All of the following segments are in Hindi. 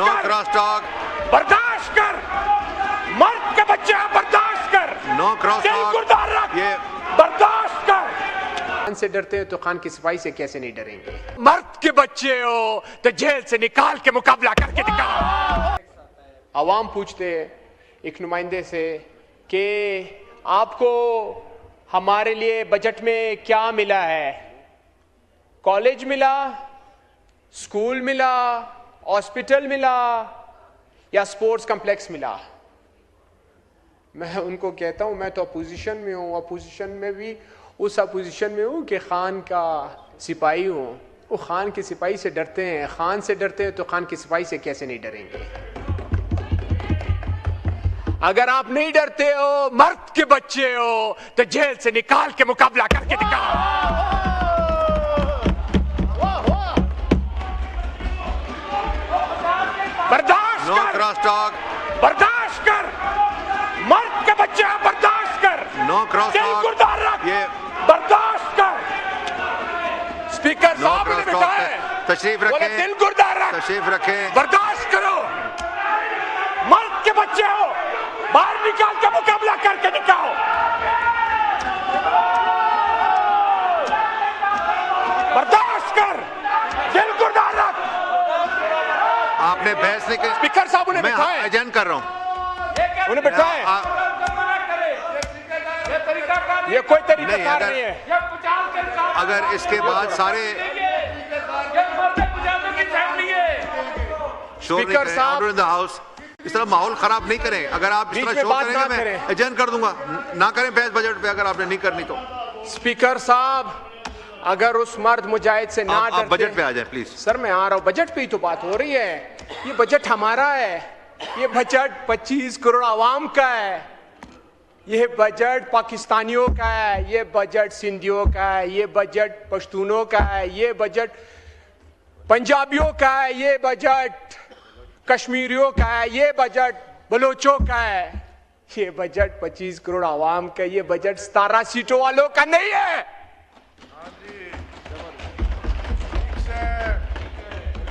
नो क्रॉस टॉक, बर्दाश्त कर, मर्द के बच्चे बर्दाश्त कर, नो क्रॉस दिल टॉक। गुर्दार रख, ये बर्दाश्त कर। खान से डरते हो तो खान की सफाई से कैसे नहीं डरेंगे? मर्द के बच्चे हो तो जेल से निकाल के मुकाबला करके दिखाओ। आवाम पूछते हैं एक नुमाइंदे से कि आपको हमारे लिए बजट में क्या मिला है? कॉलेज मिला, स्कूल मिला, हॉस्पिटल मिला या स्पोर्ट्स कॉम्प्लेक्स मिला? मैं उनको कहता हूं मैं तो अपोजिशन में हूं, अपोजिशन में भी उस अपोजिशन में हूं कि खान का सिपाही हूं। वो खान के सिपाही से डरते हैं, खान से डरते हैं तो खान की सिपाही से कैसे नहीं डरेंगे? अगर आप नहीं डरते हो, मर्द के बच्चे हो तो जेल से निकाल के मुकाबला करके दिखाओ। बर्दाश्त नो कर, क्रॉस टॉक, बर्दाश्त कर, मर्द के बच्चे बर्दाश्त कर, नो क्रॉस दिल टॉक। गुर्दार रख, ये बर्दाश्त कर। स्पीकर नो साहब ने क्रॉस बिठाया टॉक, है, तशरीफ बोले रखें, दिल गुर्दार रख, तशरीफ रखें। बर्दाश्त करो। मर्द के बच्चे हो, बाहर निकाल के मुकाबला करके दिखाओ। बर्दाश्त कर, दिल गुर्दार रख। आपने बहस नहीं की। स्पीकर साहब उन्हें मैं बिठाए, अजन कर रहा हूं। उन्हें बिठाए। ये कोई तरीका नहीं, कार अगर- नहीं है। अगर इसके बाद सारे शोर नहीं स्पीकर करें, साहब- ऑर्डर इन द हाउस, इस तरह माहौल खराब नहीं करें। अगर आप इस बीच तरह में शोर बात करेंगे ना मैं करें। अजन कर दूंगा। ना करें बहस बजट पे, अगर आपने नहीं करनी तो। स्पीकर साहब, अगर उस मर्द मुजाहिद से ना आप डरते बजट पे आ जाए प्लीज। सर मैं आ रहा हूं, बजट पे ही तो बात हो रही है। ये बजट हमारा है, ये बजट 25 करोड़ आवाम का है, ये बजट पाकिस्तानियों का है, ये बजट सिंधियों का है, ये बजट पश्तूनों का है, ये बजट पंजाबियों का है, ये बजट कश्मीरियों का है, ये बजट बलोचों का है। ये बजट 25 करोड़ आवाम का, ये बजट 17 सीटों वालों का नहीं है।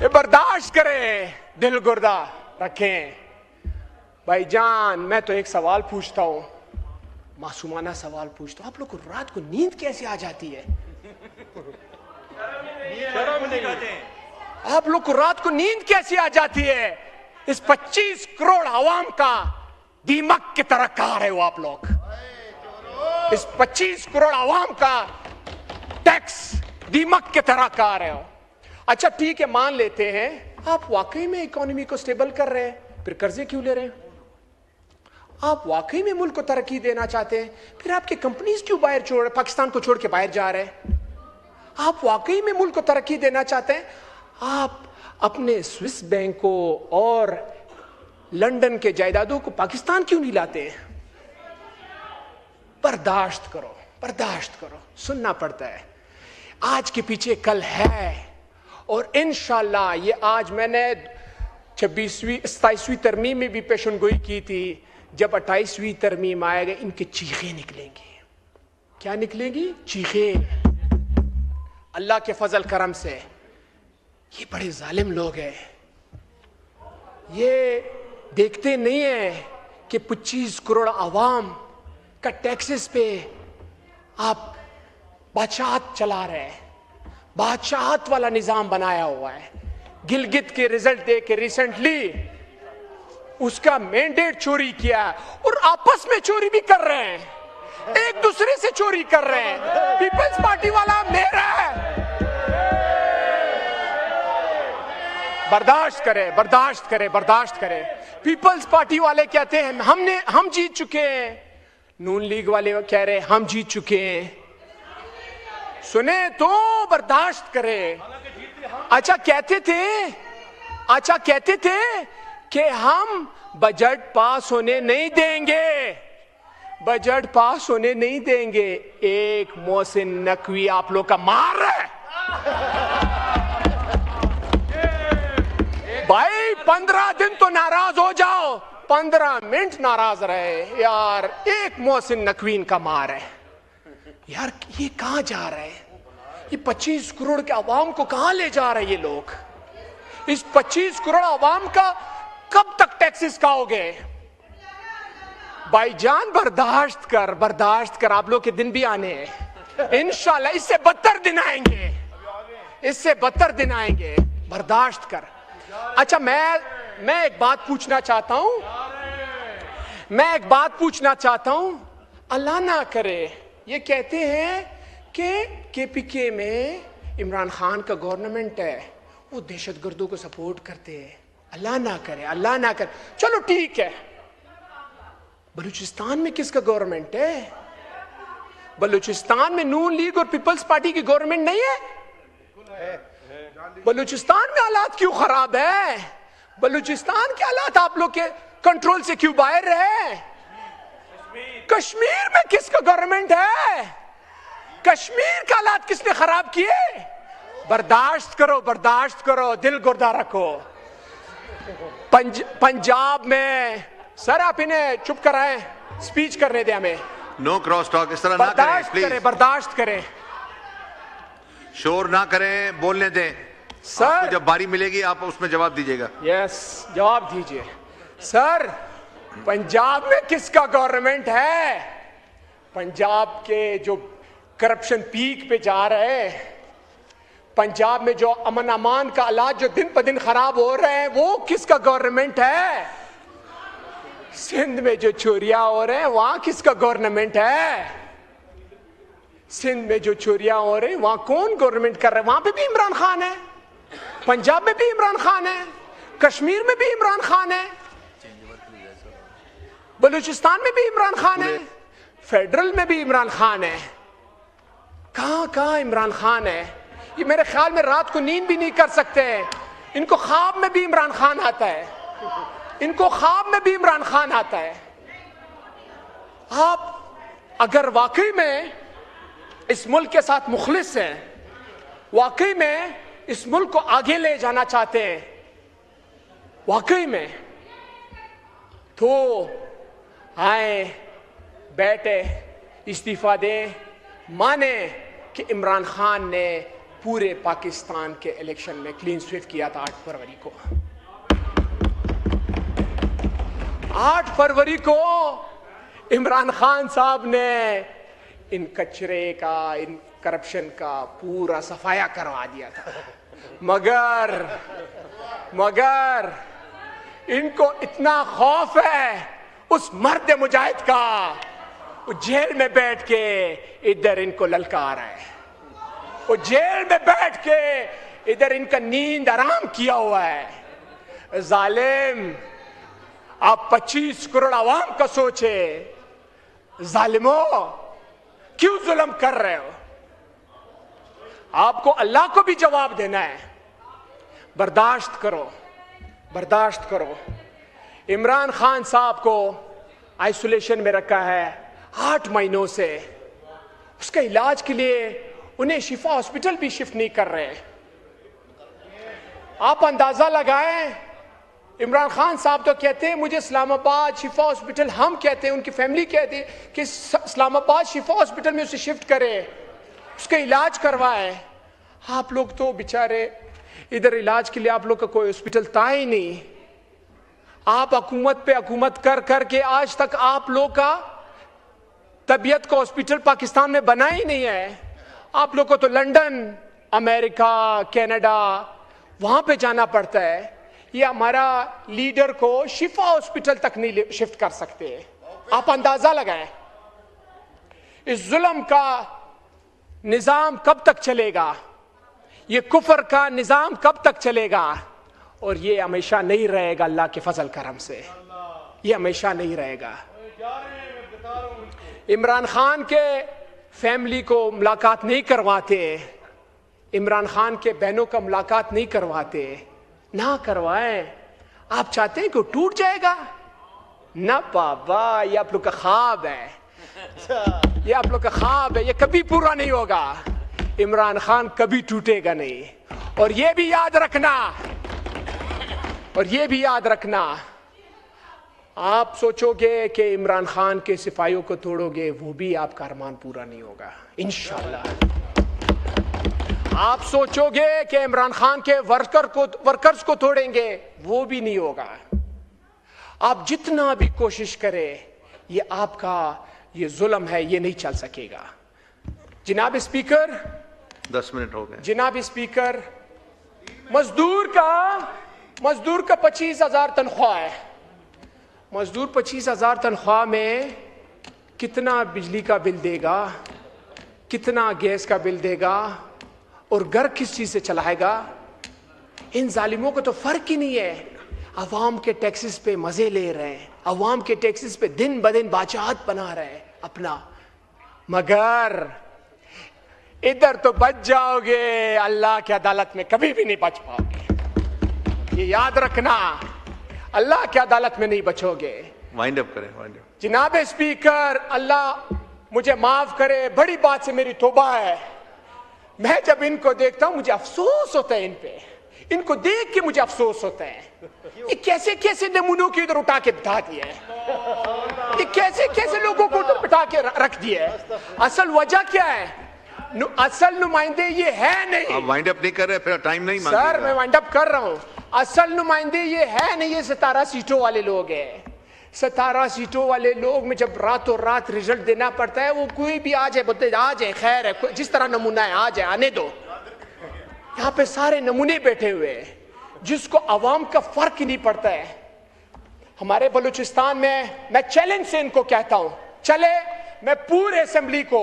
ये बर्दाश्त करें, दिल गुर्दा रखें। भाईजान मैं तो एक सवाल पूछता हूं, मासूमाना सवाल पूछता हूं, आप लोग को रात को नींद कैसे आ जाती है? आप लोग को रात को नींद कैसे आ जाती है? इस 25 करोड़ आवाम का दीमक की तरह खा रहे हो आप लोग। इस 25 करोड़ आवाम का टैक्स दीमक की तरह खा रहे हो। अच्छा ठीक है, मान लेते हैं आप वाकई में इकोनॉमी को स्टेबल कर रहे हैं, फिर कर्जे क्यों ले रहे हैं? आप वाकई में मुल्क को तरक्की देना चाहते हैं, फिर आपके कंपनीज क्यों बाहर छोड़ रहे, पाकिस्तान को छोड़ के बाहर जा रहे हैं? आप वाकई में मुल्क को तरक्की देना चाहते हैं, आप अपने स्विस बैंकों और लंदन के जायदादों को पाकिस्तान क्यों नहीं लाते हैं? बर्दाश्त करो, बर्दाश्त करो, सुनना पड़ता है। आज के पीछे कल है, और इंशाल्लाह ये आज मैंने 27वीं तरमीम में भी पेशनगोई की थी, जब 28वीं तरमीम आएगा इनके चीखें निकलेंगी। क्या निकलेंगी? चीखें। अल्लाह के फजल करम से ये बड़े जालिम लोग हैं, ये देखते नहीं है कि 25 करोड़ आवाम का टैक्सेस पे आप बादशाहत चला रहे हैं, बादशाहत वाला निजाम बनाया हुआ है। गिलगित के रिजल्ट दे के रिसेंटली उसका मैंडेट चोरी किया और आपस में चोरी भी कर रहे हैं, एक दूसरे से चोरी कर रहे हैं। पीपल्स पार्टी वाला मेरा है। बर्दाश्त करें, बर्दाश्त करें, बर्दाश्त करें। पीपल्स पार्टी वाले कहते हैं हम जीत चुके हैं, नून लीग वाले कह रहे हैं हम जीत चुके हैं। सुने तो बर्दाश्त करें। अच्छा कहते थे कि हम बजट पास होने नहीं देंगे, बजट पास होने नहीं देंगे। एक मोहसिन नकवी आप लोग का मार है भाई। 15 दिन तो नाराज हो जाओ, 15 मिनट नाराज रहे यार, एक मोहसिन नकवीन का मार है यार। ये कहां जा रहे हैं? ये 25 करोड़ के आवाम को कहां ले जा रहे हैं ये लोग? इस 25 करोड़ आवाम का कब तक टैक्सेस खाओगे? भाईजान बर्दाश्त कर, आप लोग के दिन भी आने हैं इंशाल्लाह। इससे बदतर दिन आएंगे, इससे बदतर दिन आएंगे, बर्दाश्त कर। अच्छा, मैं एक बात पूछना चाहता हूं, अल्लाह ना करे ये कहते हैं कि केपीके में इमरान खान का गवर्नमेंट है, वो दहशतगर्दों को सपोर्ट करते हैं। अल्लाह ना करे। चलो ठीक है, बलूचिस्तान में किसका गवर्नमेंट है? बलूचिस्तान में नून लीग और पीपल्स पार्टी की गवर्नमेंट नहीं है? बलूचिस्तान में हालात क्यों खराब है? बलूचिस्तान के हालात आप लोग के कंट्रोल से क्यों बाहर है? कश्मीर में किसका गवर्नमेंट है? कश्मीर के हालात किसने खराब किए? बर्दाश्त करो, दिल गुर्दा रखो। पंजाब में सर आप इन्हें चुप कराएं, स्पीच करने दे हमें। नो क्रॉस टॉक, इस तरह ना करें प्लीज। बर्दाश्त करें, शोर ना करें, बोलने दें। सर आपको जब बारी मिलेगी आप उसमें जवाब दीजिएगा। यस, जवाब दीजिए। सर पंजाब में किसका गवर्नमेंट है? पंजाब के जो करप्शन पीक पे जा रहे हैं, पंजाब में जो अमन अमान का हालात जो दिन पर दिन खराब हो रहे हैं, वो किसका गवर्नमेंट है? सिंध में जो चोरियां हो रहे हैं, वहां किसका गवर्नमेंट है? सिंध में जो चोरियां हो रही, वहां कौन गवर्नमेंट कर रहा है? वहां पे भी इमरान खान है, पंजाब में भी इमरान खान है, कश्मीर में भी इमरान खान है, बलूचिस्तान में भी इमरान खान है, फेडरल में भी इमरान खान है। कहां इमरान खान है? ये मेरे ख्याल में रात को नींद भी नहीं कर सकते। इनको ख्वाब में भी इमरान खान आता है, आप अगर वाकई में इस मुल्क के साथ मुखलिस हैं, वाकई में इस मुल्क को आगे ले जाना चाहते हैं, वाकई में, तो आए, बैठे, इस्तीफा दें, माने कि इमरान खान ने पूरे पाकिस्तान के इलेक्शन में क्लीन स्वीप किया था 8 फरवरी को। 8 फरवरी को इमरान खान साहब ने इन कचरे का, इन करप्शन का पूरा सफाया करवा दिया था। मगर इनको इतना खौफ है उस मर्द मुजाहिद का, वो जेल में बैठ के इधर इनको ललकार रहा है, वो जेल में बैठ के इधर इनका नींद आराम किया हुआ है। जालिम, आप 25 करोड़ आवाम का सोचे, जालिमों क्यों जुल्म कर रहे हो? आपको अल्लाह को भी जवाब देना है। बर्दाश्त करो। इमरान खान साहब को आइसोलेशन में रखा है 8 महीनों से। उसके इलाज के लिए उन्हें शिफा हॉस्पिटल भी शिफ्ट नहीं कर रहे। आप अंदाजा लगाएं, इमरान खान साहब तो कहते हैं मुझे इस्लामाबाद शिफा हॉस्पिटल, हम कहते हैं, उनकी फैमिली कहती है कि इस्लामाबाद शिफा हॉस्पिटल में उसे शिफ्ट करें, उसका इलाज करवाएं। आप लोग तो बेचारे इधर इलाज के लिए आप लोग का कोई हॉस्पिटल था ही नहीं। आप हुकूमत पे हुकूमत कर के आज तक आप लोग का तबीयत का हॉस्पिटल पाकिस्तान में बना ही नहीं है। आप लोग को तो लंदन, अमेरिका, कनाडा वहां पे जाना पड़ता है। ये हमारा लीडर को शिफा हॉस्पिटल तक नहीं शिफ्ट कर सकते। आप अंदाजा लगाएं इस जुल्म का निजाम कब तक चलेगा, ये कुफर का निजाम कब तक चलेगा। और ये हमेशा नहीं रहेगा, अल्लाह के फजल करम से ये हमेशा नहीं रहेगा। इमरान खान के फैमिली को मुलाकात नहीं करवाते, इमरान खान के बहनों का मुलाकात नहीं करवाते, ना करवाएं। आप चाहते हैं कि वो टूट जाएगा? ना बाबा, ये आप लोग का ख्वाब है, ये आप लोग का ख्वाब है, ये कभी पूरा नहीं होगा। इमरान खान कभी टूटेगा नहीं। और ये भी याद रखना, आप सोचोगे कि इमरान खान के सिपाहियों को तोड़ोगे, वो भी आपका अरमान पूरा नहीं होगा इंशाअल्लाह। आप सोचोगे कि इमरान खान के वर्कर्स को तोड़ेंगे, वो भी नहीं होगा। आप जितना भी कोशिश करें, ये आपका ये जुल्म है, ये नहीं चल सकेगा। जनाब स्पीकर, 10 मिनट हो गए। जनाब स्पीकर, मजदूर का 25,000 तनख्वाह है। मजदूर 25,000 तनख्वाह में कितना बिजली का बिल देगा, कितना गैस का बिल देगा, और घर किस चीज से चलाएगा? इन जालिमों को तो फर्क ही नहीं है। अवाम के टैक्सेस पे मजे ले रहे हैं, अवाम के टैक्सेस पे दिन ब दिन बादशाहत बना रहे हैं अपना। मगर इधर तो बच जाओगे, अल्लाह की अदालत में कभी भी नहीं बच पाओगे। ये याद रखना, अल्लाह की अदालत में नहीं बचोगे। वाइंड अप करें, वाइंड अप। जनाब स्पीकर, अल्लाह मुझे माफ करे, बड़ी बात से मेरी तौबा है। मैं जब इनको देखता हूं मुझे अफसोस होता है, इन पे, इनको देख के मुझे अफसोस होता है। ये कैसे कैसे नमूनों की इधर उठा के बिठा दिए, ये कैसे कैसे लोगों को उधर बिठा के रख दिए। असल वजह क्या है? असल नुमाइंदे ये है नहीं। आप वाइंड अप नहीं कर रहे, फिर टाइम नहीं सर मांगिएगा। मैं वाइंड अप कर रहा हूं। असल नुमाइंदे ये है नहीं, ये 17 सीटों वाले लोग हैं। 17 सीटों वाले लोग में जब रातों रात रिजल्ट देना पड़ता है, वो कोई भी आ जाए, बोलते आ जाए, खैर है, जिस तरह नमूना है आ जाए, आने दो। यहाँ पे सारे नमूने बैठे हुए हैं जिसको अवाम का फर्क ही नहीं पड़ता है। हमारे बलूचिस्तान में मैं चैलेंज से इनको कहता हूं, चले मैं पूरे असेंबली को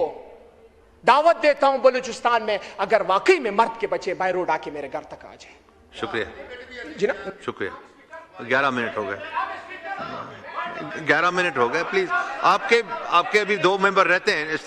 दावत देता हूं बलूचिस्तान में, अगर वाकई में मर्द के बच्चे बाय रोड आके मेरे घर तक आ जाए। शुक्रिया, शुक्रिया। 11 मिनट हो गए, 11 मिनट हो गए। प्लीज, आपके अभी 2 मेंबर रहते हैं इस तरह।